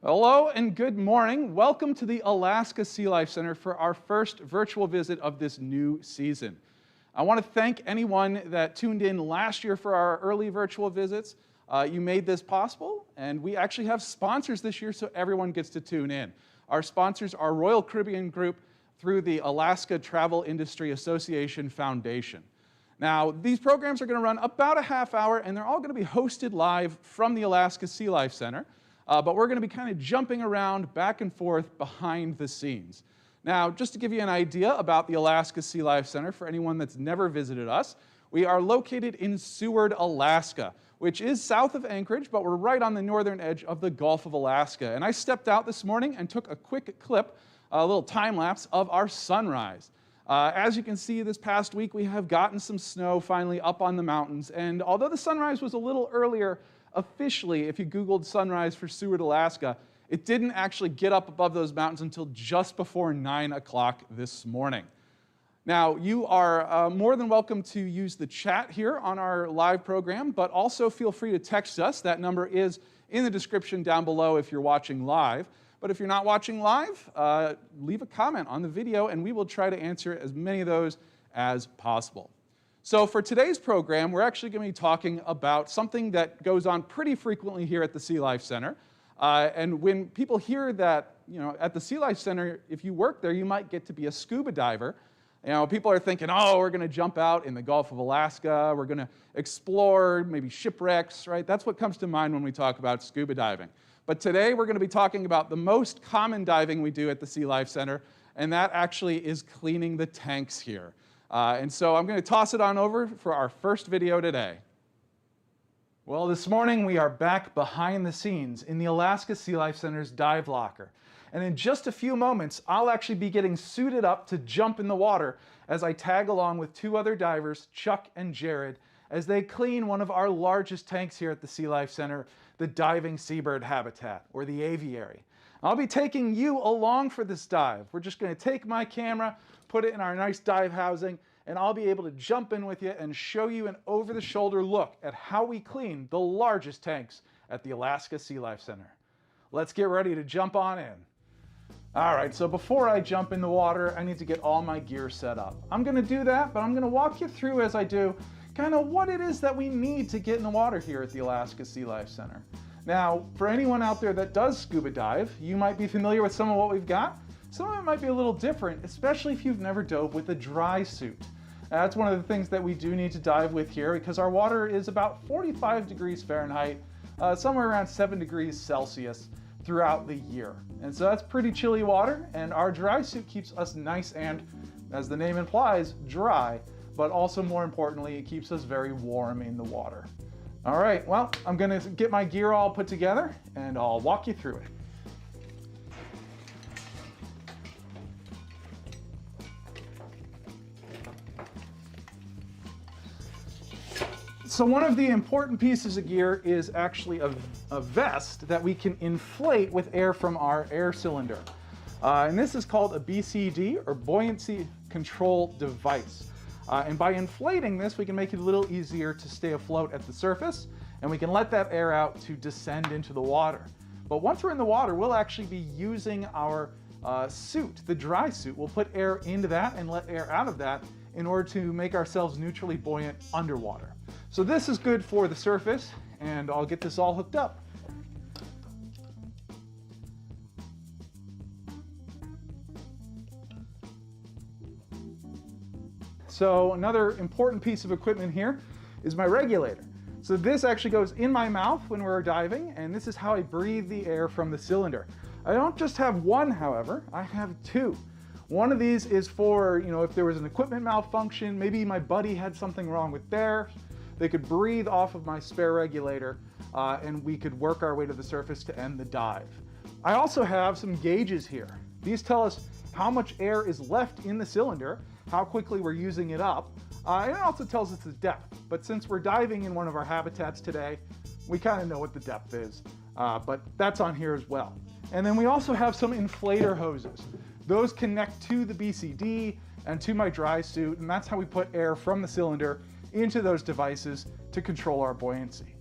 Hello and good morning. Welcome to the Alaska SeaLife Center for our first virtual visit of this new season. I want to thank anyone that tuned in last year for our early virtual visits. You made this possible, and we actually have sponsors this year so everyone gets to tune in. Our sponsors are Royal Caribbean Group through the Alaska Travel Industry Association Foundation. Now, these programs are going to run about a half hour, and they're all going to be hosted live from the Alaska SeaLife Center. But we're going to be kind of jumping around back and forth behind the scenes. Now, just to give you an idea about the Alaska SeaLife Center, for anyone that's never visited us, we are located in Seward, Alaska, which is south of Anchorage, but we're right on the northern edge of the Gulf of Alaska. And I stepped out this morning and took a quick clip, a little time lapse of our sunrise. As you can see, this past week we have gotten some snow finally up on the mountains, and although the sunrise was a little earlier, officially, if you Googled sunrise for Seward, Alaska, it didn't actually get up above those mountains until just before 9 o'clock this morning. Now, you are more than welcome to use the chat here on our live program, but also feel free to text us. That number is in the description down below if you're watching live. But if you're not watching live, leave a comment on the video, and we will try to answer as many of those as possible. So for today's program, we're actually going to be talking about something that goes on pretty frequently here at the SeaLife Center. And when people hear that, at the SeaLife Center, if you work there, you might get to be a scuba diver. People are thinking, oh, we're going to jump out in the Gulf of Alaska. We're going to explore maybe shipwrecks, right? That's what comes to mind when we talk about scuba diving. But today, we're going to be talking about the most common diving we do at the SeaLife Center, and that actually is cleaning the tanks here. And so I'm going to toss it on over for our first video today. Well, this morning we are back behind the scenes in the Alaska SeaLife Center's dive locker. And in just a few moments, I'll actually be getting suited up to jump in the water as I tag along with two other divers, Chuck and Jared, as they clean one of our largest tanks here at the SeaLife Center, the diving seabird habitat, or the aviary. I'll be taking you along for this dive. We're just going to take my camera, put it in our nice dive housing, and I'll be able to jump in with you and show you an over-the-shoulder look at how we clean the largest tanks at the Alaska SeaLife Center. Let's get ready to jump on in. All right, so before I jump in the water, I need to get all my gear set up. I'm going to do that, but I'm going to walk you through as I do kind of what it is that we need to get in the water here at the Alaska SeaLife Center. Now, for anyone out there that does scuba dive, you might be familiar with some of what we've got. Some of it might be a little different, especially if you've never dove with a dry suit. That's one of the things that we do need to dive with here because our water is about 45 degrees Fahrenheit, somewhere around 7 degrees Celsius throughout the year. And so that's pretty chilly water, and our dry suit keeps us nice and, as the name implies, dry, but also more importantly, it keeps us very warm in the water. All right, well, I'm gonna get my gear all put together and I'll walk you through it. So one of the important pieces of gear is actually a vest that we can inflate with air from our air cylinder. And this is called a BCD, or buoyancy control device. And by inflating this, we can make it a little easier to stay afloat at the surface, and we can let that air out to descend into the water. But once we're in the water, we'll actually be using our suit, the dry suit. We'll put air into that and let air out of that in order to make ourselves neutrally buoyant underwater. So this is good for the surface, and I'll get this all hooked up. So another important piece of equipment here is my regulator. So this actually goes in my mouth when we're diving, and this is how I breathe the air from the cylinder. I don't just have one, however, I have two. One of these is for, if there was an equipment malfunction, maybe my buddy had something wrong with theirs, they could breathe off of my spare regulator, and we could work our way to the surface to end the dive. I also have some gauges here. These tell us how much air is left in the cylinder, how quickly we're using it up, and it also tells us the depth. But since we're diving in one of our habitats today, we kind of know what the depth is, but that's on here as well. And then we also have some inflator hoses. Those connect to the BCD and to my dry suit, and that's how we put air from the cylinder into those devices to control our buoyancy.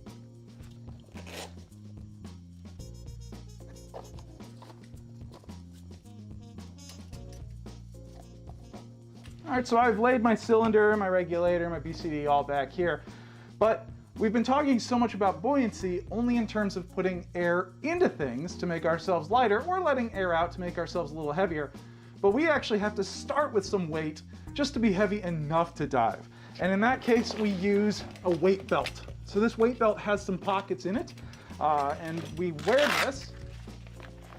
All right, so I've laid my cylinder, my regulator, my BCD all back here, but we've been talking so much about buoyancy only in terms of putting air into things to make ourselves lighter or letting air out to make ourselves a little heavier. But we actually have to start with some weight just to be heavy enough to dive. And in that case, we use a weight belt. So this weight belt has some pockets in it, and we wear this.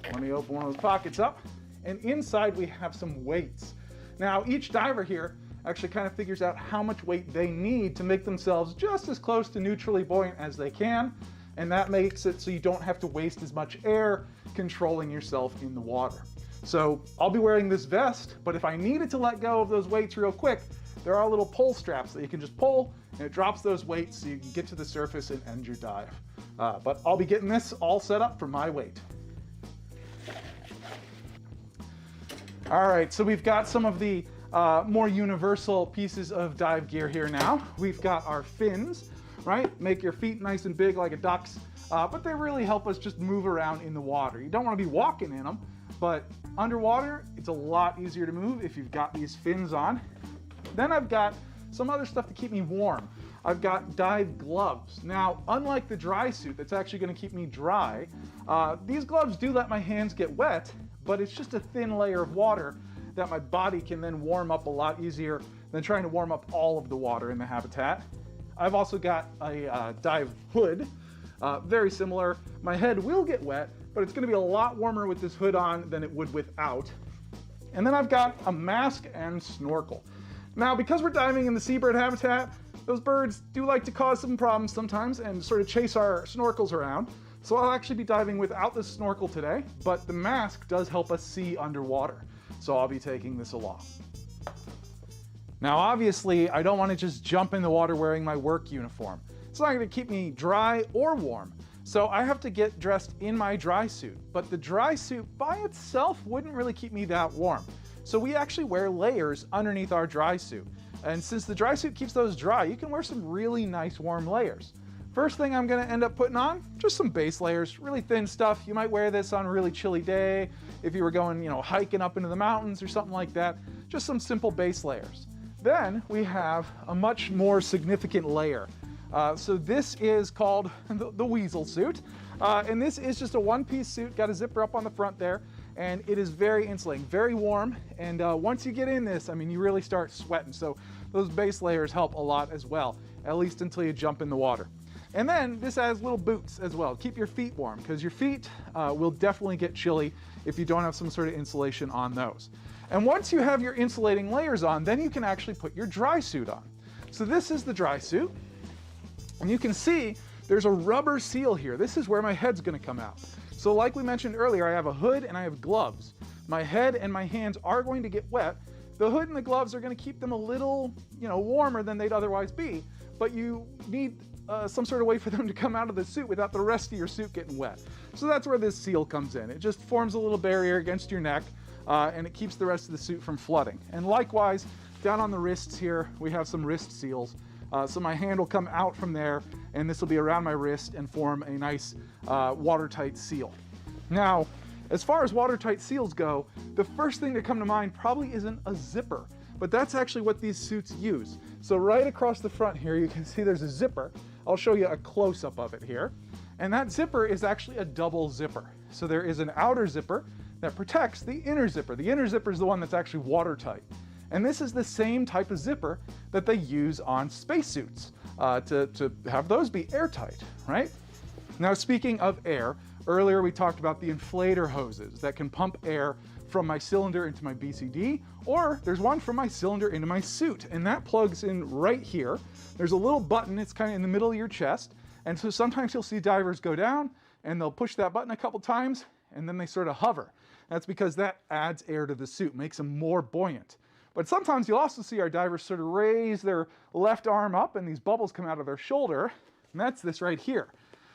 Let me open one of those pockets up. And inside we have some weights. Now, each diver here actually kind of figures out how much weight they need to make themselves just as close to neutrally buoyant as they can. And that makes it so you don't have to waste as much air controlling yourself in the water. So I'll be wearing this vest, but if I needed to let go of those weights real quick, there are little pull straps that you can just pull and it drops those weights so you can get to the surface and end your dive. But I'll be getting this all set up for my weight. All right, so we've got some of the more universal pieces of dive gear here now. We've got our fins, right? Make your feet nice and big like a duck's, but they really help us just move around in the water. You don't want to be walking in them, but underwater, it's a lot easier to move if you've got these fins on. Then I've got some other stuff to keep me warm. I've got dive gloves. Now, unlike the dry suit that's actually going to keep me dry, these gloves do let my hands get wet, but it's just a thin layer of water that my body can then warm up a lot easier than trying to warm up all of the water in the habitat. I've also got a dive hood, very similar. My head will get wet, but it's going to be a lot warmer with this hood on than it would without. And then I've got a mask and snorkel. Now, because we're diving in the seabird habitat, those birds do like to cause some problems sometimes and sort of chase our snorkels around. So I'll actually be diving without the snorkel today, but the mask does help us see underwater. So I'll be taking this along. Now, obviously, I don't want to just jump in the water wearing my work uniform. It's not going to keep me dry or warm. So I have to get dressed in my dry suit, but the dry suit by itself wouldn't really keep me that warm. So we actually wear layers underneath our dry suit. And since the dry suit keeps those dry, you can wear some really nice warm layers. First thing I'm going to end up putting on, just some base layers, really thin stuff. You might wear this on a really chilly day if you were going, hiking up into the mountains or something like that. Just some simple base layers. Then we have a much more significant layer. So this is called the weasel suit. And this is just a one-piece suit, got a zipper up on the front there. And it is very insulating, very warm. And once you get in this, you really start sweating. So those base layers help a lot as well, at least until you jump in the water. And then this has little boots as well. Keep your feet warm because your feet will definitely get chilly if you don't have some sort of insulation on those. And once you have your insulating layers on, then you can actually put your dry suit on. So this is the dry suit. And you can see there's a rubber seal here. This is where my head's going to come out. So like we mentioned earlier, I have a hood and I have gloves. My head and my hands are going to get wet. The hood and the gloves are going to keep them a little, warmer than they'd otherwise be, but you need some sort of way for them to come out of the suit without the rest of your suit getting wet. So that's where this seal comes in. It just forms a little barrier against your neck, and it keeps the rest of the suit from flooding. And likewise, down on the wrists here, we have some wrist seals. So my hand will come out from there, and this will be around my wrist and form a nice watertight seal. Now, as far as watertight seals go, the first thing to come to mind probably isn't a zipper, but that's actually what these suits use. So right across the front here, you can see there's a zipper. I'll show you a close-up of it here. And that zipper is actually a double zipper. So there is an outer zipper that protects the inner zipper. The inner zipper is the one that's actually watertight. And this is the same type of zipper that they use on spacesuits to have those be airtight, right? Now, speaking of air, earlier we talked about the inflator hoses that can pump air from my cylinder into my BCD, or there's one from my cylinder into my suit, and that plugs in right here. There's a little button, it's kind of in the middle of your chest, and so sometimes you'll see divers go down and they'll push that button a couple times and then they sort of hover. That's because that adds air to the suit, makes them more buoyant. But sometimes you'll also see our divers sort of raise their left arm up and these bubbles come out of their shoulder, and that's this right here.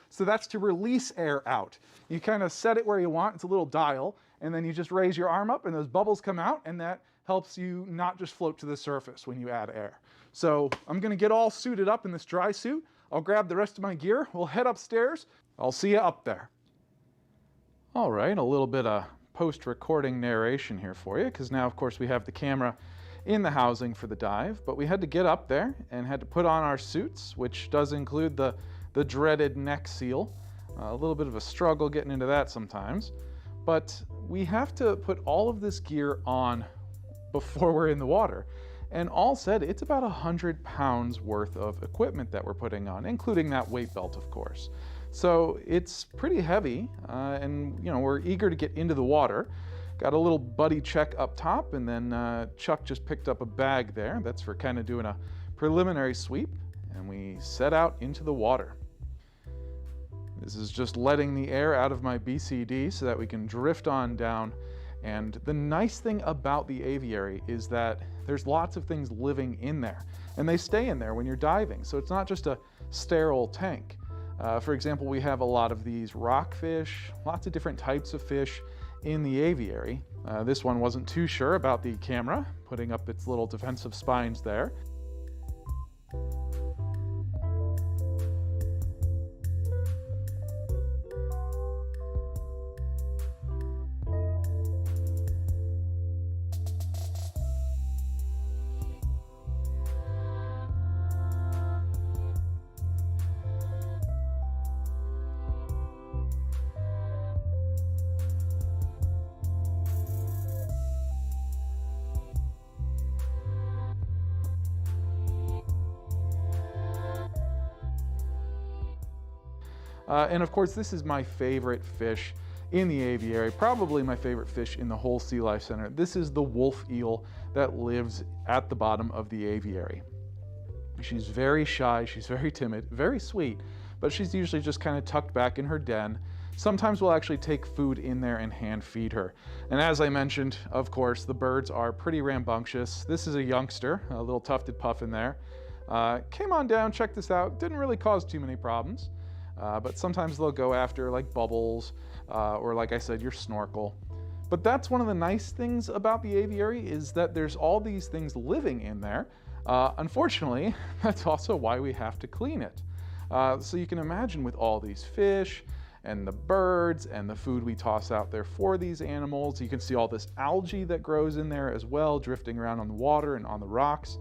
So that's to release air out. You kind of set it where you want, it's a little dial, and then you just raise your arm up and those bubbles come out, and that helps you not just float to the surface when you add air. So I'm gonna get all suited up in this dry suit. I'll grab the rest of my gear, we'll head upstairs. I'll see you up there. All right, a little bit of post-recording narration here for you, because now of course we have the camera in the housing for the dive, but we had to get up there and had to put on our suits, which does include the dreaded neck seal. A little bit of a struggle getting into that sometimes, but we have to put all of this gear on before we're in the water. And all said, it's about 100 pounds worth of equipment that we're putting on, including that weight belt, of course. So it's pretty heavy, and we're eager to get into the water. Got a little buddy check up top, and then Chuck just picked up a bag there. That's for kind of doing a preliminary sweep, and we set out into the water. This is just letting the air out of my BCD so that we can drift on down. And the nice thing about the aviary is that there's lots of things living in there, and they stay in there when you're diving. So it's not just a sterile tank. For example, we have a lot of these rockfish, lots of different types of fish in the aviary. This one wasn't too sure about the camera, putting up its little defensive spines there. And of course, this is my favorite fish in the aviary, probably my favorite fish in the whole SeaLife Center. This is the wolf eel that lives at the bottom of the aviary. She's very shy, she's very timid, very sweet, but she's usually just kind of tucked back in her den. Sometimes we'll actually take food in there and hand feed her. And as I mentioned, of course, the birds are pretty rambunctious. This is a youngster, a little tufted puffin there. Came on down, checked this out, didn't really cause too many problems. But sometimes they'll go after like bubbles or, like I said, your snorkel. But that's one of the nice things about the aviary, is that there's all these things living in there. Unfortunately, that's also why we have to clean it. So you can imagine, with all these fish and the birds and the food we toss out there for these animals, you can see all this algae that grows in there as well, drifting around on the water and on the rocks.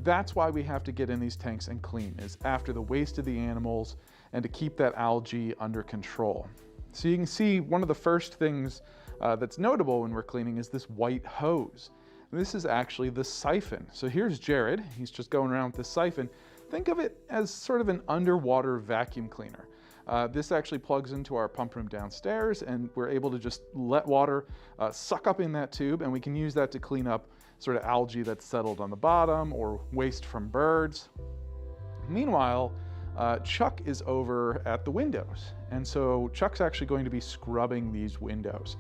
That's why we have to get in these tanks and clean, is after the waste of the animals and to keep that algae under control. So you can see one of the first things that's notable when we're cleaning is this white hose. This is actually the siphon. So here's Jared, he's just going around with the siphon. Think of it as sort of an underwater vacuum cleaner. This actually plugs into our pump room downstairs, and we're able to just let water suck up in that tube, and we can use that to clean up sort of algae that's settled on the bottom or waste from birds. Meanwhile, Chuck is over at the windows, and so Chuck's actually going to be scrubbing these windows.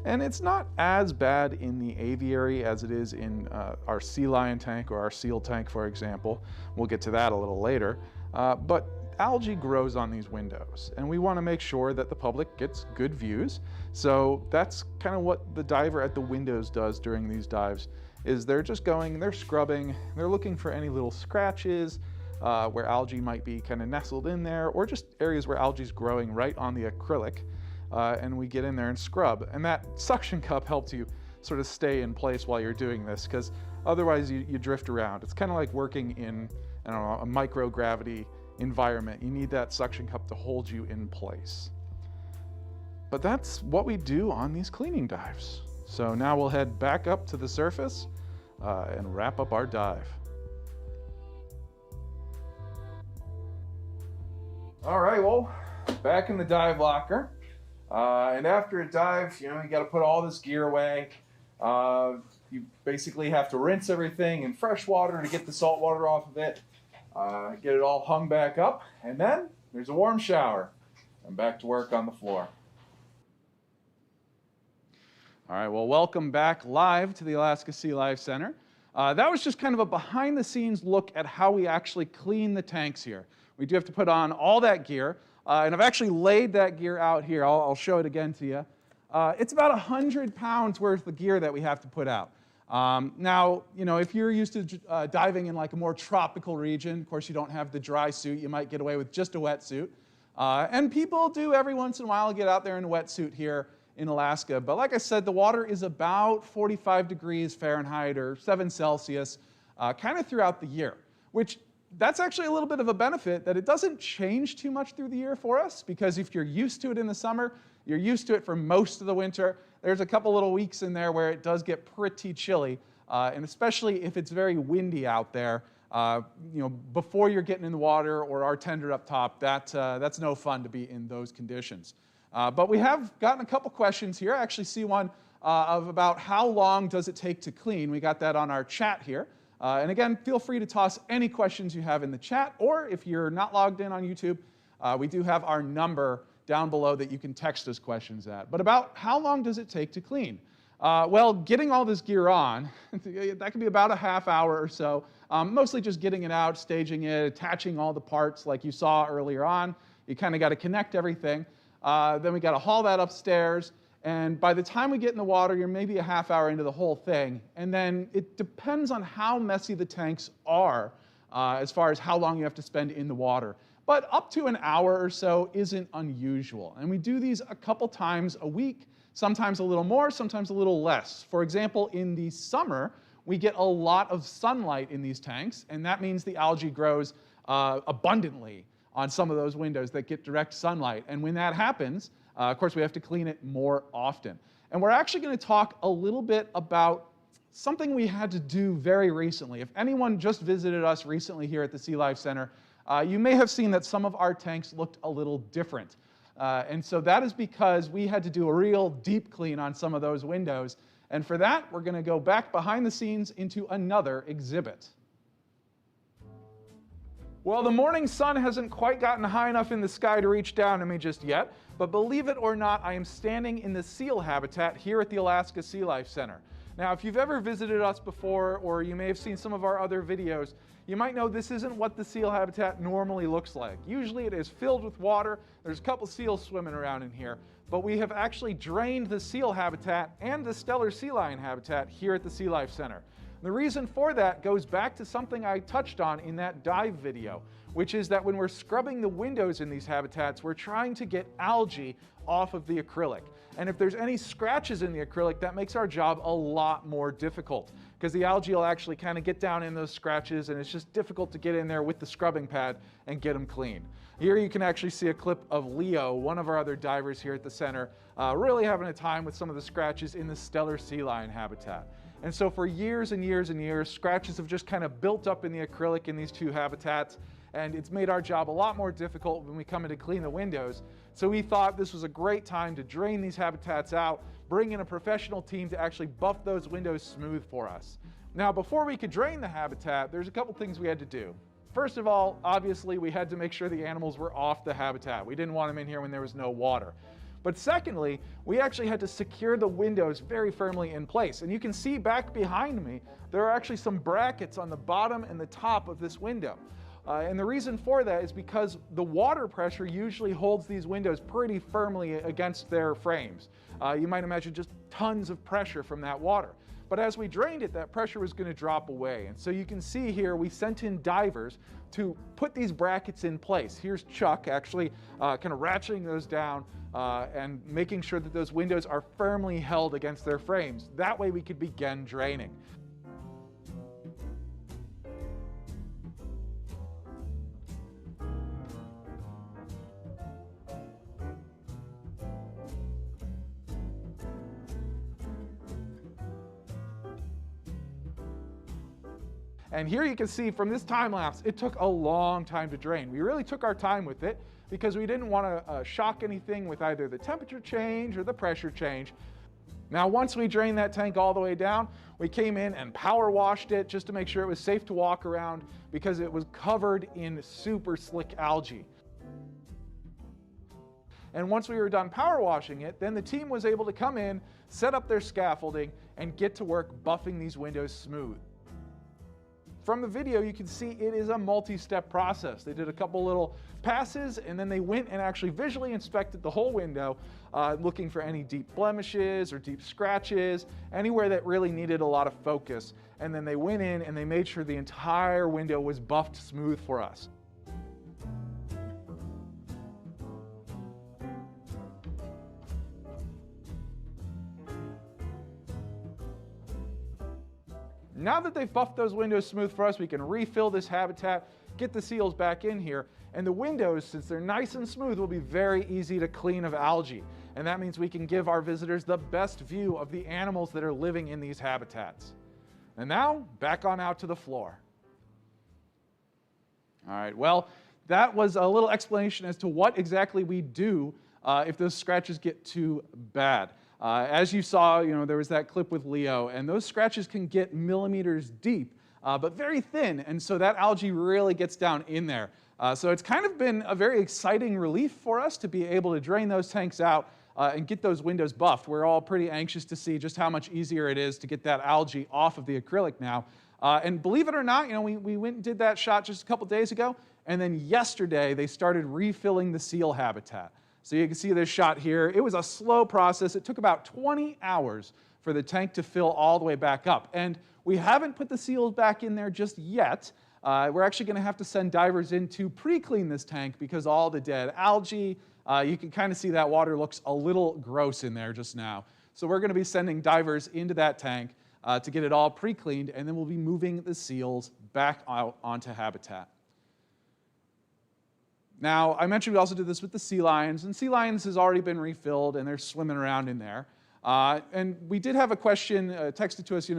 And it's not as bad in the aviary as it is in our sea lion tank or our seal tank, for example. We'll get to that a little later. But algae grows on these windows, and we want to make sure that the public gets good views. So that's kind of what the diver at the windows does during these dives, is they're just going, they're scrubbing, they're looking for any little scratches, where algae might be kind of nestled in there, or just areas where algae is growing right on the acrylic, and we get in there and scrub. And that suction cup helps you sort of stay in place while you're doing this, because otherwise you drift around. It's kind of like working in, I don't know, a microgravity environment. You need that suction cup to hold you in place. But that's what we do on these cleaning dives. So now we'll head back up to the surface and wrap up our dive. All right, well, back in the dive locker. And after a dive, you got to put all this gear away. You basically have to rinse everything in fresh water to get the salt water off of it, get it all hung back up, and then there's a warm shower. And back to work on the floor. All right, well, welcome back live to the Alaska SeaLife Center. That was just kind of a behind-the-scenes look at how we actually clean the tanks here. We do have to put on all that gear, and I've actually laid that gear out here. I'll show it again to you. It's about 100 pounds worth of gear that we have to put out. Now, if you're used to diving in like a more tropical region, of course you don't have the dry suit. You might get away with just a wetsuit. And people do every once in a while get out there in a wetsuit here in Alaska. But like I said, the water is about 45 degrees Fahrenheit or 7 Celsius kind of throughout the year, which that's actually a little bit of a benefit that it doesn't change too much through the year for us, because if you're used to it in the summer, you're used to it for most of the winter. There's a couple little weeks in there where it does get pretty chilly, and especially if it's very windy out there, before you're getting in the water or are tendered up top, that's no fun to be in those conditions. But we have gotten a couple questions here. I actually see one of about how long does it take to clean. We got that on our chat here. And again, feel free to toss any questions you have in the chat, or if you're not logged in on YouTube, we do have our number down below that you can text us questions at. But about how long does it take to clean? Well, getting all this gear on, that can be about a half hour or so, mostly just getting it out, staging it, attaching all the parts like you saw earlier on. You kind of got to connect everything. Then we got to haul that upstairs. And by the time we get in the water, you're maybe a half hour into the whole thing. And then it depends on how messy the tanks are as far as how long you have to spend in the water. But up to an hour or so isn't unusual. And we do these a couple times a week, sometimes a little more, sometimes a little less. For example, in the summer, we get a lot of sunlight in these tanks, and that means the algae grows abundantly on some of those windows that get direct sunlight. And when that happens, of course, we have to clean it more often. And we're actually going to talk a little bit about something we had to do very recently. If anyone just visited us recently here at the SeaLife Center, you may have seen that some of our tanks looked a little different. And so that is because we had to do a real deep clean on some of those windows. And for that, we're going to go back behind the scenes into another exhibit. Well, the morning sun hasn't quite gotten high enough in the sky to reach down to me just yet, but believe it or not, I am standing in the seal habitat here at the Alaska SeaLife Center. Now, if you've ever visited us before, or you may have seen some of our other videos, you might know this isn't what the seal habitat normally looks like. Usually it is filled with water. There's a couple seals swimming around in here, but we have actually drained the seal habitat and the stellar sea lion habitat here at the SeaLife Center. The reason for that goes back to something I touched on in that dive video, which is that when we're scrubbing the windows in these habitats, we're trying to get algae off of the acrylic. And if there's any scratches in the acrylic, that makes our job a lot more difficult, because the algae will actually kind of get down in those scratches, and it's just difficult to get in there with the scrubbing pad and get them clean. Here you can actually see a clip of Leo, one of our other divers here at the center, really having a time with some of the scratches in the stellar sea lion habitat. And so for years and years and years, scratches have just kind of built up in the acrylic in these two habitats, and it's made our job a lot more difficult when we come in to clean the windows. So we thought this was a great time to drain these habitats out, bring in a professional team to actually buff those windows smooth for us. Now, before we could drain the habitat, there's a couple things we had to do. First of all, obviously, we had to make sure the animals were off the habitat. We didn't want them in here when there was no water. But secondly, we actually had to secure the windows very firmly in place. And you can see back behind me, there are actually some brackets on the bottom and the top of this window. And the reason for that is because the water pressure usually holds these windows pretty firmly against their frames. You might imagine just tons of pressure from that water. But as we drained it, that pressure was going to drop away. And so you can see here, we sent in divers to put these brackets in place. Here's Chuck actually kind of ratcheting those down and making sure that those windows are firmly held against their frames. That way we could begin draining. And here you can see from this time lapse, it took a long time to drain. We really took our time with it because we didn't want to shock anything with either the temperature change or the pressure change. Now, once we drained that tank all the way down, we came in and power washed it just to make sure it was safe to walk around because it was covered in super slick algae. And once we were done power washing it, then the team was able to come in, set up their scaffolding, and get to work buffing these windows smooth. From the video, you can see it is a multi-step process. They did a couple little passes, and then they went and actually visually inspected the whole window, looking for any deep blemishes or deep scratches, anywhere that really needed a lot of focus. And then they went in and they made sure the entire window was buffed smooth for us. Now that they've buffed those windows smooth for us, we can refill this habitat, get the seals back in here, and the windows, since they're nice and smooth, will be very easy to clean of algae. And that means we can give our visitors the best view of the animals that are living in these habitats. And now, back on out to the floor. All right, well, that was a little explanation as to what exactly we do if those scratches get too bad. As you saw, there was that clip with Leo, and those scratches can get millimeters deep, but very thin, and so that algae really gets down in there. So it's kind of been a very exciting relief for us to be able to drain those tanks out and get those windows buffed. We're all pretty anxious to see just how much easier it is to get that algae off of the acrylic now. And believe it or not, we went and did that shot just a couple days ago, and then yesterday they started refilling the seal habitat. So you can see this shot here. It was a slow process. It took about 20 hours for the tank to fill all the way back up. And we haven't put the seals back in there just yet. We're actually going to have to send divers in to pre-clean this tank because all the dead algae, you can kind of see that water looks a little gross in there just now. So we're going to be sending divers into that tank to get it all pre-cleaned, and then we'll be moving the seals back out onto habitat. Now, I mentioned we also did this with the sea lions, and sea lions has already been refilled, and they're swimming around in there. And we did have a question texted to us,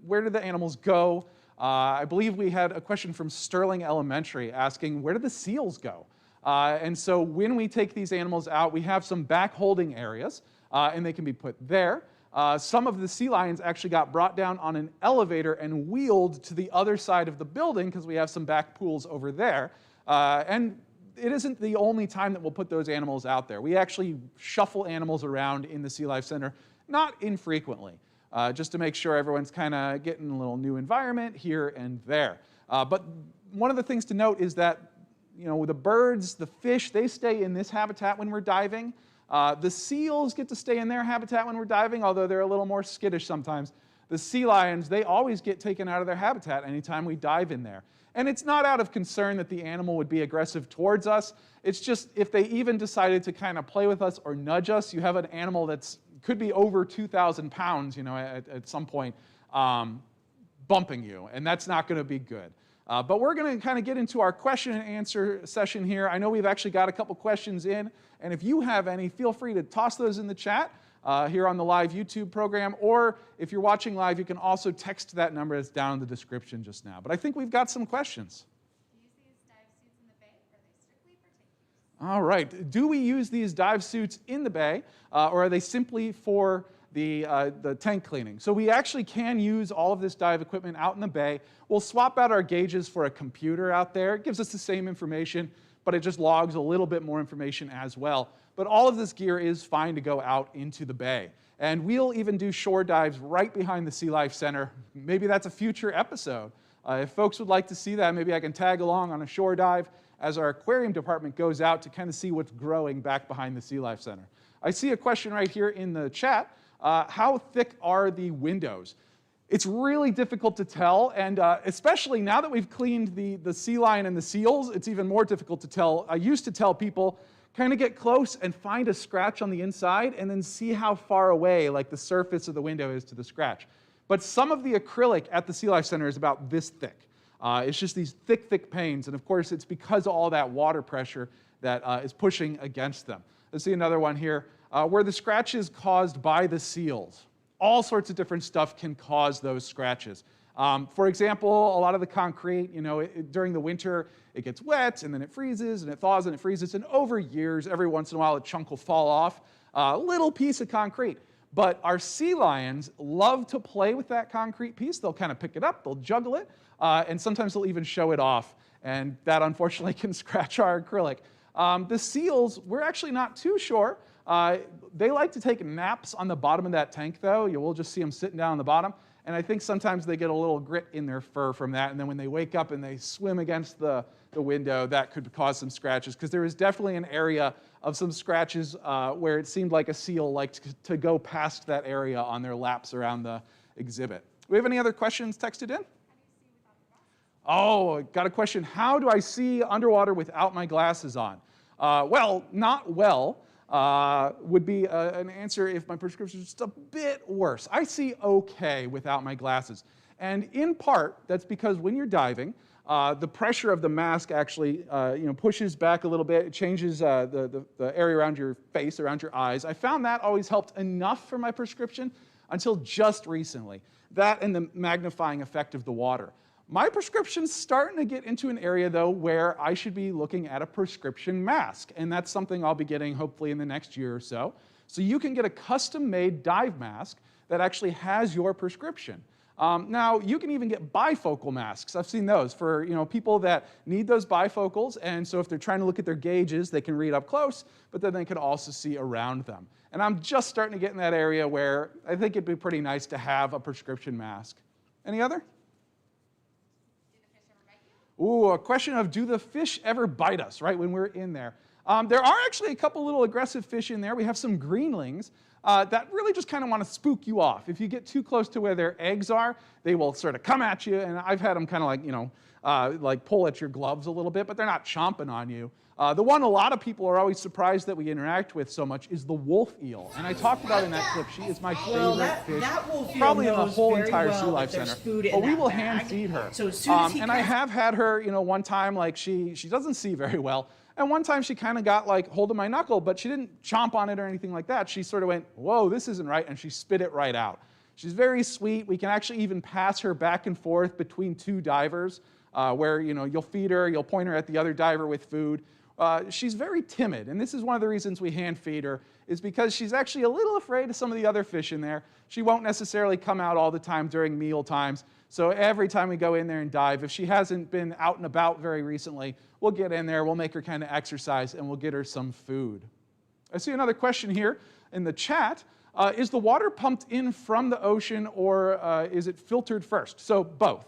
where did the animals go? I believe we had a question from Sterling Elementary asking, where did the seals go? And so when we take these animals out, we have some back holding areas, and they can be put there. Some of the sea lions actually got brought down on an elevator and wheeled to the other side of the building because we have some back pools over there. And it isn't the only time that we'll put those animals out there. We actually shuffle animals around in the SeaLife Center, not infrequently, just to make sure everyone's kind of getting a little new environment here and there. But one of the things to note is that, the birds, the fish, they stay in this habitat when we're diving. The seals get to stay in their habitat when we're diving, although they're a little more skittish sometimes. The sea lions, they always get taken out of their habitat anytime we dive in there. And it's not out of concern that the animal would be aggressive towards us. It's just if they even decided to kind of play with us or nudge us, you have an animal that's could be over 2,000 pounds, at some point, bumping you, and that's not going to be good. But we're going to kind of get into our question and answer session here. I know we've actually got a couple questions in, and if you have any, feel free to toss those in the chat here on the live YouTube program, or if you're watching live, you can also text that number that's down in the description just now. But I think we've got some questions. Do you use these dive suits in the bay, or are they strictly for tank use? All right. Do we use these dive suits in the bay, or are they simply for the tank cleaning? So we actually can use all of this dive equipment out in the bay. We'll swap out our gauges for a computer out there. It gives us the same information, but it just logs a little bit more information as well. But all of this gear is fine to go out into the bay. And we'll even do shore dives right behind the SeaLife Center. Maybe that's a future episode. If folks would like to see that, maybe I can tag along on a shore dive as our aquarium department goes out to kind of see what's growing back behind the SeaLife Center. I see a question right here in the chat. How thick are the windows? It's really difficult to tell, and especially now that we've cleaned the sea lion and the seals, it's even more difficult to tell. I used to tell people, kind of get close and find a scratch on the inside and then see how far away, like the surface of the window is to the scratch. But some of the acrylic at the SeaLife Center is about this thick. It's just these thick, thick panes, and of course it's because of all that water pressure that is pushing against them. Let's see another one here. Where the scratches caused by the seals. All sorts of different stuff can cause those scratches. For example, a lot of the concrete, during the winter, it gets wet, and then it freezes, and it thaws, and it freezes, and over years, every once in a while, a chunk will fall off, a little piece of concrete. But our sea lions love to play with that concrete piece. They'll kind of pick it up, they'll juggle it, and sometimes they'll even show it off, and that, unfortunately, can scratch our acrylic. The seals, we're actually not too sure. They like to take naps on the bottom of that tank, though. You will just see them sitting down on the bottom. And I think sometimes they get a little grit in their fur from that. And then when they wake up and they swim against the window, that could cause some scratches. Because there is definitely an area of some scratches where it seemed like a seal liked to go past that area on their laps around the exhibit. Do we have any other questions texted in? Oh, got a question. How do I see underwater without my glasses on? Well, not well. Would be an answer if my prescription is just a bit worse. I see okay without my glasses. And in part, that's because when you're diving, the pressure of the mask actually pushes back a little bit. It changes the area around your face, around your eyes. I found that always helped enough for my prescription until just recently. That and the magnifying effect of the water. My prescription's starting to get into an area, though, where I should be looking at a prescription mask. And that's something I'll be getting hopefully in the next year or so. So you can get a custom-made dive mask that actually has your prescription. Now, you can even get bifocal masks. I've seen those for people that need those bifocals, and so if they're trying to look at their gauges, they can read up close, but then they can also see around them. And I'm just starting to get in that area where I think it'd be pretty nice to have a prescription mask. Any other? Do the fish ever bite you? Ooh, a question of, do the fish ever bite us, right, when we're in there? There are actually a couple little aggressive fish in there. We have some greenlings that really just kind of want to spook you off. If you get too close to where their eggs are, they will sort of come at you, and I've had them kind of like pull at your gloves a little bit, but they're not chomping on you. The one a lot of people are always surprised that we interact with so much is the wolf eel. And I talked about in that clip, she is my favorite fish, probably in the whole entire SeaLife Center. But we will hand feed her. So as soon as he and I have had her, one time, like she doesn't see very well. And one time she kind of got like hold of my knuckle, but she didn't chomp on it or anything like that. She sort of went, whoa, this isn't right, and she spit it right out. She's very sweet. We can actually even pass her back and forth between two divers where you'll feed her, you'll point her at the other diver with food. She's very timid, and this is one of the reasons we hand feed her, is because she's actually a little afraid of some of the other fish in there. She won't necessarily come out all the time during meal times, so every time we go in there and dive, if she hasn't been out and about very recently, we'll get in there, we'll make her kind of exercise, and we'll get her some food. I see another question here in the chat. Is the water pumped in from the ocean, or is it filtered first? So both.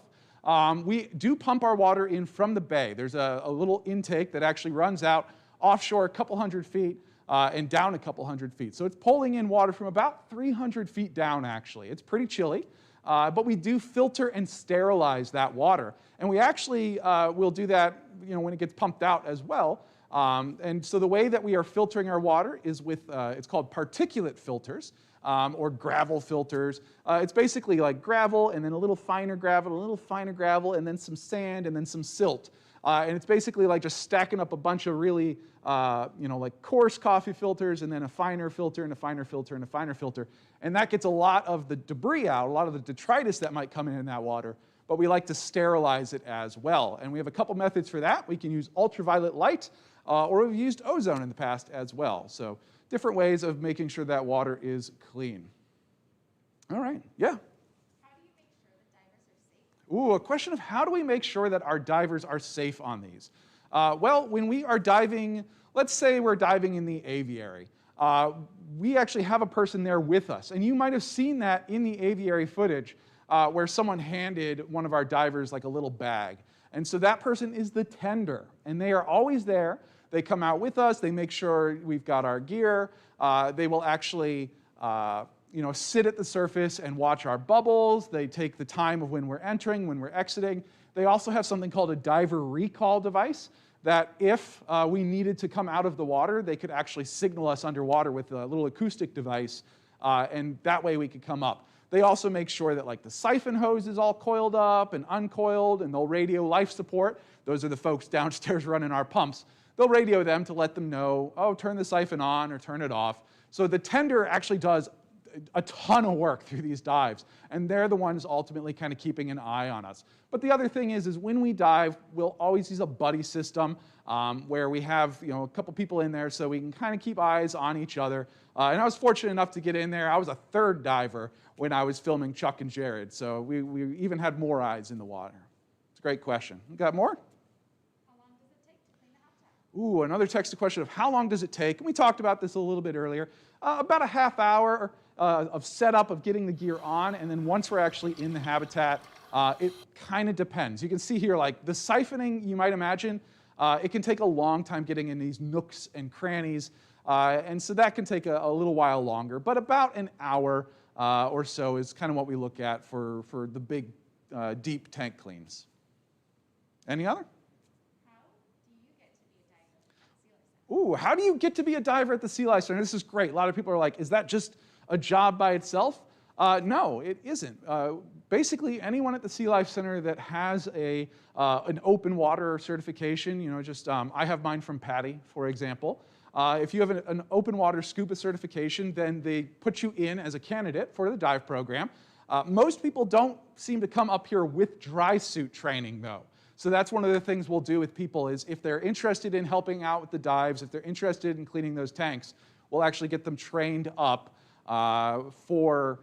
We do pump our water in from the bay. There's a little intake that actually runs out offshore a couple hundred feet and down a couple hundred feet. So it's pulling in water from about 300 feet down, actually. It's pretty chilly, but we do filter and sterilize that water. And we actually will do that when it gets pumped out as well. And so the way that we are filtering our water is with, it's called particulate filters. Or gravel filters. It's basically like gravel and then a little finer gravel, and then some sand and then some silt. And it's basically like just stacking up a bunch of really, like coarse coffee filters, and then a finer filter and a finer filter and a finer filter. And that gets a lot of the debris out, a lot of the detritus that might come in that water. But we like to sterilize it as well. And we have a couple methods for that. We can use ultraviolet light, or we've used ozone in the past as well. So different ways of making sure that water is clean. All right, yeah? How do you make sure that divers are safe? Ooh, a question of how do we make sure that our divers are safe on these? Well, when we are diving, let's say we're diving in the aviary. We actually have a person there with us, and you might have seen that in the aviary footage where someone handed one of our divers like a little bag. And so that person is the tender, and they are always there. They come out with us, they make sure we've got our gear. They will actually sit at the surface and watch our bubbles. They take the time of when we're entering, when we're exiting. They also have something called a diver recall device that if we needed to come out of the water, they could actually signal us underwater with a little acoustic device, and that way we could come up. They also make sure that like the siphon hose is all coiled up and uncoiled, and they'll radio life support. Those are the folks downstairs running our pumps. They'll radio them to let them know, oh, turn the siphon on or turn it off. So the tender actually does a ton of work through these dives, and they're the ones ultimately kind of keeping an eye on us. But the other thing is when we dive, we'll always use a buddy system where we have a couple people in there so we can kind of keep eyes on each other. And I was fortunate enough to get in there. I was a third diver when I was filming Chuck and Jared, so we even had more eyes in the water. It's a great question. You got more? Ooh, another texted question of how long does it take? And we talked about this a little bit earlier. About a half hour of setup of getting the gear on, and then once we're actually in the habitat, it kind of depends. You can see here, like the siphoning, you might imagine, it can take a long time getting in these nooks and crannies, and so that can take a little while longer. But about an hour or so is kind of what we look at for the big, deep tank cleans. Any other? Ooh, how do you get to be a diver at the SeaLife Center? This is great. A lot of people are like, is that just a job by itself? No, it isn't. Basically, anyone at the SeaLife Center that has an open water certification, I have mine from Patty, for example. If you have an open water scuba certification, then they put you in as a candidate for the dive program. Most people don't seem to come up here with dry suit training, though. So that's one of the things we'll do with people is if they're interested in helping out with the dives, if they're interested in cleaning those tanks, we'll actually get them trained up for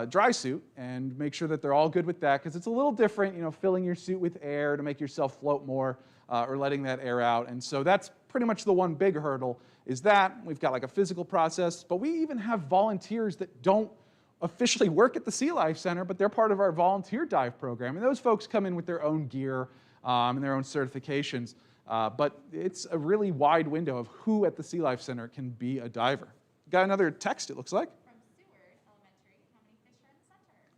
dry suit and make sure that they're all good with that, because it's a little different, filling your suit with air to make yourself float more or letting that air out. And so that's pretty much the one big hurdle is that. We've got like a physical process, but we even have volunteers that don't officially work at the SeaLife Center, but they're part of our volunteer dive program. And those folks come in with their own gear and their own certifications. But it's a really wide window of who at the SeaLife Center can be a diver. Got another text, it looks like.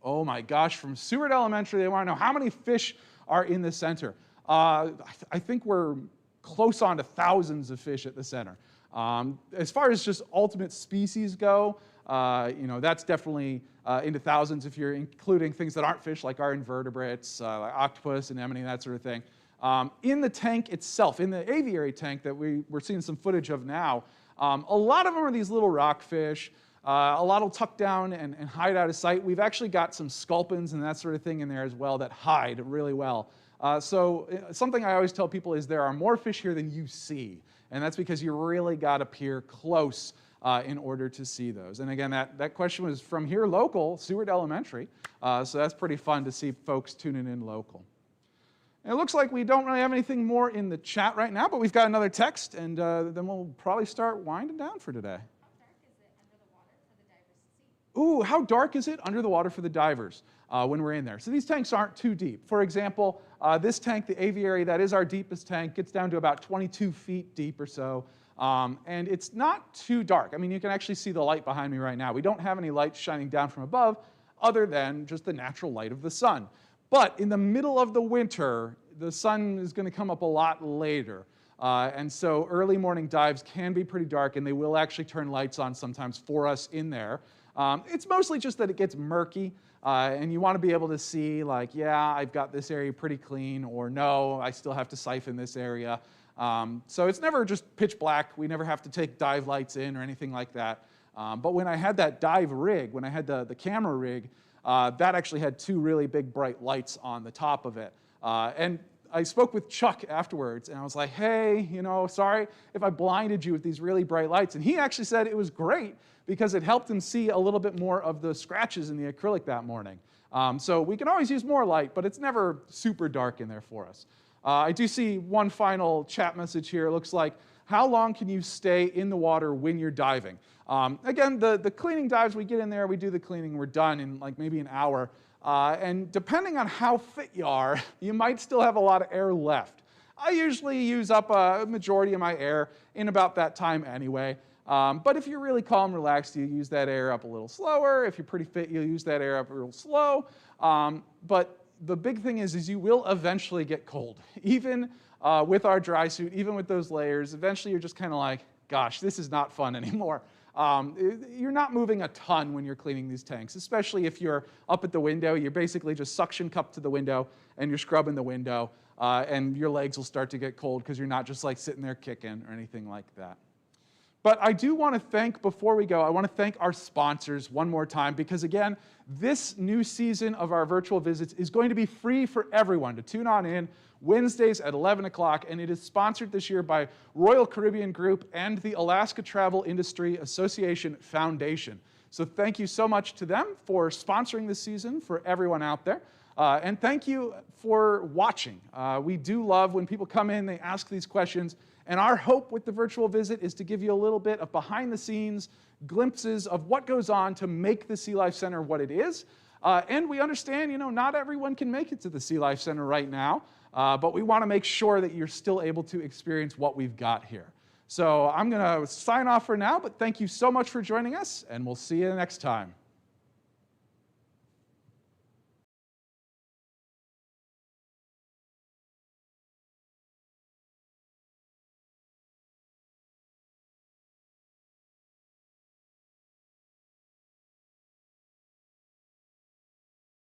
Oh my gosh, from Seward Elementary, they want to know how many fish are in the center. I think we're close on to thousands of fish at the center. As far as just ultimate species go, that's definitely into thousands if you're including things that aren't fish, like our invertebrates, like octopus, anemone, that sort of thing. In the tank itself, in the aviary tank that we're seeing some footage of now, a lot of them are these little rockfish. A lot will tuck down and hide out of sight. We've actually got some sculpins and that sort of thing in there as well that hide really well. So something I always tell people is there are more fish here than you see. And that's because you really got to peer close in order to see those. And again, that question was from here local, Seward Elementary. So that's pretty fun to see folks tuning in local. And it looks like we don't really have anything more in the chat right now, but we've got another text, and then we'll probably start winding down for today. Ooh, how dark is it under the water for the divers when we're in there? So these tanks aren't too deep. For example, this tank, the Aviary, that is our deepest tank, gets down to about 22 feet deep or so. And it's not too dark. I mean, you can actually see the light behind me right now. We don't have any light shining down from above other than just the natural light of the sun. But in the middle of the winter, the sun is going to come up a lot later. And so early morning dives can be pretty dark, and they will actually turn lights on sometimes for us in there. It's mostly just that it gets murky, and you want to be able to see, like, yeah, I've got this area pretty clean, or no, I still have to siphon this area. So it's never just pitch black. We never have to take dive lights in or anything like that. But when I had that dive rig, when I had the camera rig, that actually had two really big bright lights on the top of it. And I spoke with Chuck afterwards, and I was like, hey, sorry if I blinded you with these really bright lights. And he actually said it was great because it helped him see a little bit more of the scratches in the acrylic that morning. So we can always use more light, but it's never super dark in there for us. I do see one final chat message here. It looks like, how long can you stay in the water when you're diving? Again, the cleaning dives, we get in there, we do the cleaning, we're done in like maybe an hour. And depending on how fit you are, you might still have a lot of air left. I usually use up a majority of my air in about that time anyway. But if you're really calm, relaxed, you use that air up a little slower. If you're pretty fit, you'll use that air up real slow. But the big thing is you will eventually get cold. Even with our dry suit, even with those layers, eventually you're just kind of like, gosh, this is not fun anymore. You're not moving a ton when you're cleaning these tanks, especially if you're up at the window. You're basically just suction cupped to the window, and you're scrubbing the window, and your legs will start to get cold because you're not just like sitting there kicking or anything like that. But I do want to thank, before we go, I want to thank our sponsors one more time, because again, this new season of our virtual visits is going to be free for everyone to tune on in Wednesdays at 11 o'clock, and it is sponsored this year by Royal Caribbean Group and the Alaska Travel Industry Association Foundation. So thank you so much to them for sponsoring this season for everyone out there. And thank you for watching. We do love when people come in, they ask these questions, and our hope with the virtual visit is to give you a little bit of behind the scenes glimpses of what goes on to make the SeaLife Center what it is. And we understand, not everyone can make it to the SeaLife Center right now, but we want to make sure that you're still able to experience what we've got here. So I'm going to sign off for now, but thank you so much for joining us, and we'll see you next time.